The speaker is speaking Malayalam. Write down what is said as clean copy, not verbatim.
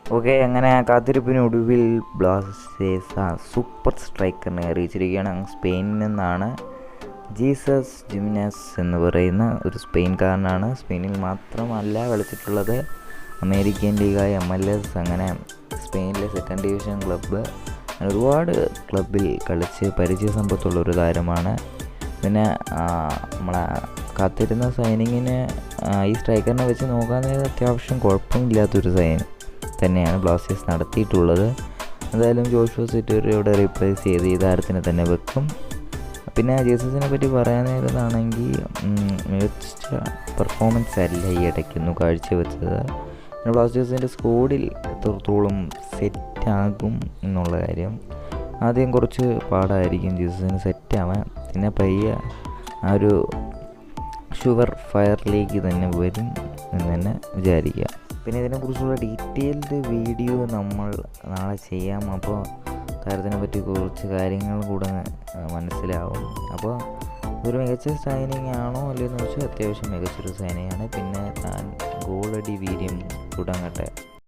ഓക്കെ, അങ്ങനെ കാത്തിരിപ്പിനൊടുവിൽ ബ്ലാസ്റ്റേഴ്സ് സൂപ്പർ സ്ട്രൈക്കറിനെ അറിയിച്ചിരിക്കുകയാണ്. സ്പെയിനിൽ നിന്നാണ്. ജീസസ് ജിമിനസ് എന്ന് പറയുന്ന ഒരു സ്പെയിൻകാരനാണ്. സ്പെയിനിൽ മാത്രമല്ല കളിച്ചിട്ടുള്ളത്, അമേരിക്കൻ ലീഗായ MLS, അങ്ങനെ സ്പെയിനിലെ സെക്കൻഡ് ഡിവിഷൻ ക്ലബ്ബ്, ഒരുപാട് ക്ലബ്ബിൽ കളിച്ച് പരിചയസമ്പത്തുള്ളൊരു താരമാണ്. പിന്നെ നമ്മളെ കാത്തിരുന്ന സൈനിങ്ങിന് ഈ സ്ട്രൈക്കറിനെ വെച്ച് നോക്കാൻ നേരം അത്യാവശ്യം കുഴപ്പമില്ലാത്തൊരു സൈനിങ് തന്നെയാണ് ബ്ലാസ്റ്റേഴ്സ് നടത്തിയിട്ടുള്ളത്. എന്തായാലും ജോഷുവ സിറ്റോറിയോടെ റീപ്ലേസ് ചെയ്ത് ഈ താരത്തിനെ തന്നെ വെക്കും. പിന്നെ ജീസസിനെ പറ്റി പറയാൻ നേരത്താണെങ്കിൽ മികച്ച പെർഫോമൻസ് അല്ല ഈ ഇടയ്ക്കൊന്നും കാഴ്ചവെച്ചത്. പിന്നെ ബ്ലാസ്റ്റേഴ്സിൻ്റെ സ്കോഡിൽ എത്രത്തോളം സെറ്റാകും എന്നുള്ള കാര്യം ആദ്യം കുറച്ച് പാടായിരിക്കും ജീസസിന് സെറ്റാവാൻ. പിന്നെ പയ്യെ ആ ഒരു ഷുവർ ഫയറിലേക്ക് തന്നെ വരും എന്ന് തന്നെ വിചാരിക്കുക. പിന്നെ ഇതിനെക്കുറിച്ചുള്ള ഡീറ്റെയിൽഡ് വീഡിയോ നമ്മൾ നാളെ ചെയ്യാം. അപ്പോൾ താരത്തിനെ പറ്റി കുറച്ച് കാര്യങ്ങൾ കൂടെ മനസ്സിലാവും. അപ്പോൾ ഇതൊരു മികച്ച സൈനിങ് ആണോ അല്ലയെന്ന് വെച്ചാൽ അത്യാവശ്യം മികച്ചൊരു സൈനിങ്ങാണ്. പിന്നെ താൻ ഗോളടി വീര്യം തുടങ്ങട്ടെ.